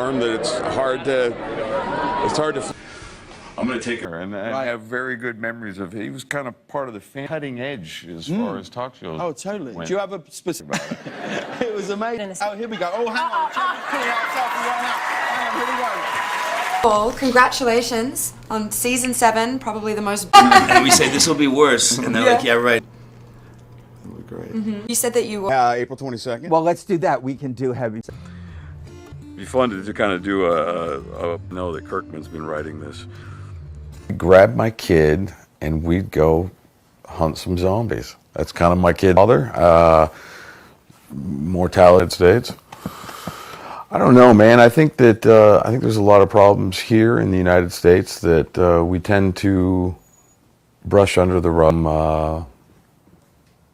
form that it's hard to. I'm going to take her, and I have very good memories of. He was kind of part of the cutting edge as far as talk shows. Oh, totally. Do you have a specific? It was amazing. Oh, here we go. Oh, hang on. Here we go. Well, congratulations on season 7, probably the most. And we say this will be worse, and they're like, yeah, right. That would be great. You said that you were. April 22nd. Well, let's do that. We can do heavy. It'd be fun to kind of do know that Kirkman's been writing this. Grab my kid and we'd go hunt some zombies. That's kind of my kid's father. Mortality States. I don't know, man. I think that I think there's a lot of problems here in the United States that we tend to brush under the rug.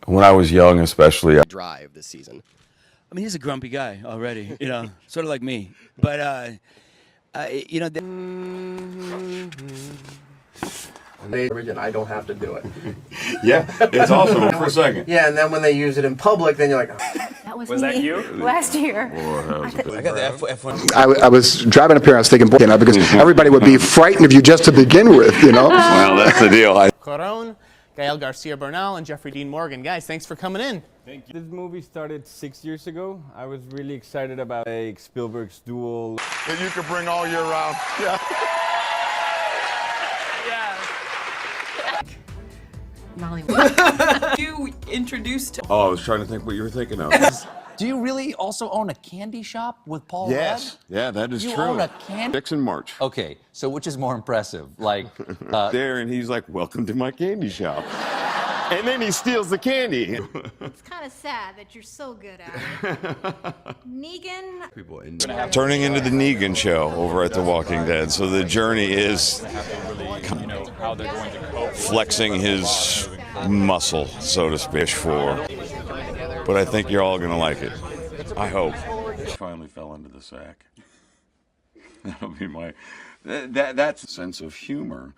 When I was young, especially. Drive this season. I mean, he's a grumpy guy already, you know, sort of like me. But, you know... And I don't have to do it. Yeah, it's awesome for a second. Yeah, and then when they use it in public, then you're like... That was that you? Last year. I got the F1. I was driving up here, I was thinking, you know, because everybody would be frightened of you just to begin with, you know? Well, that's the deal. Coron, Gael Garcia Bernal, and Jeffrey Dean Morgan. Guys, thanks for coming in. Thank you. This movie started 6 years ago. I was really excited about Spielberg's duel. That you could bring all year round. Yeah. You introduced. Oh, I was trying to think what you were thinking of. Do you really also own a candy shop with Paul Rudd? Yes. Yeah, that is You true. own a candy... Dixon March. Okay, so which is more impressive? Like... There, and he's like, welcome to my candy shop. And then he steals the candy. It's kind of sad that you're so good at it. Negan. Turning into the Negan show over at The Walking Dead. So the journey is flexing his muscle, so to speak, for. But I think you're all going to like it. I hope. Finally fell into the sack. That'll be my... That's sense of humor.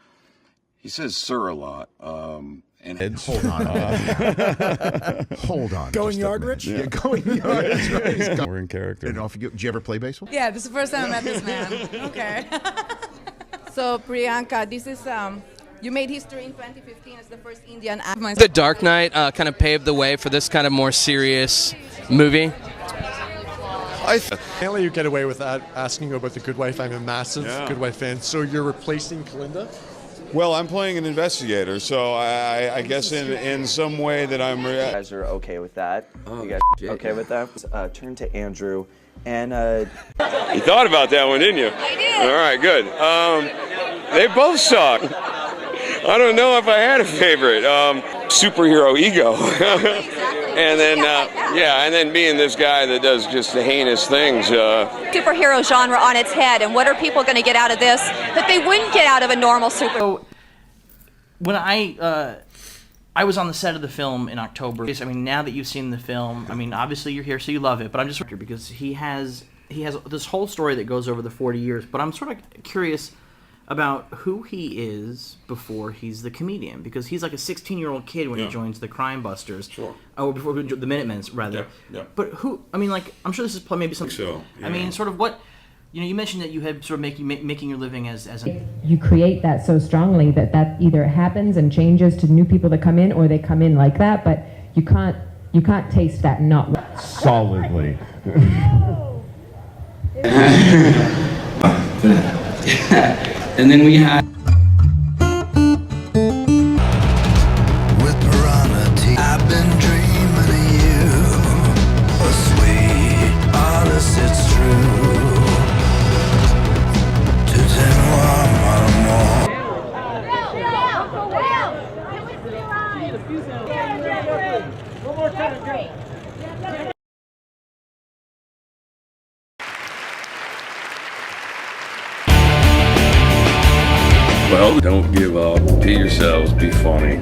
He says sir a lot. And Hold on. Hold on. Going Yardrich? Yeah, going Yardrich. Right. We're in character. And did you ever play baseball? Yeah, this is the first time I met this man. Okay. So Priyanka, this is you made history in 2015 as the first Indian actor. The Dark Knight kind of paved the way for this kind of more serious movie. Apparently you get away with that, asking about The Good Wife. I'm a massive Good Wife fan. So you're replacing Kalinda? Well, I'm playing an investigator, so I guess in some way that I'm... You guys are okay with that? You guys okay with that? Turn to Andrew, and... You thought about that one, didn't you? I did. All right, good. They both suck. I don't know if I had a favorite. Superhero ego. And then, and then being this guy that does just the heinous things. Superhero genre on its head, and what are people going to get out of this that they wouldn't get out of a normal super? So, when I was on the set of the film in October. I mean, now that you've seen the film, I mean, obviously you're here, so you love it. But I'm just because he has this whole story that goes over the 40 years. But I'm sort of curious about who he is before he's the comedian, because he's like a 16-year-old kid when he joins the Crime Busters. Sure. Oh, before the Minutemen, rather. Yeah. But who? I mean, like, I'm sure this is maybe something. So. Yeah. I mean, sort of what. You know, you mentioned that you had sort of making your living as a... You create that so strongly that either happens and changes to new people that come in, or they come in like that, but you can't taste that not Solidly. And then we had... With piranha, I've been dreaming of you. A sweet, honest, it's true. To tell one more. Well, don't give up. Be yourselves. Be funny.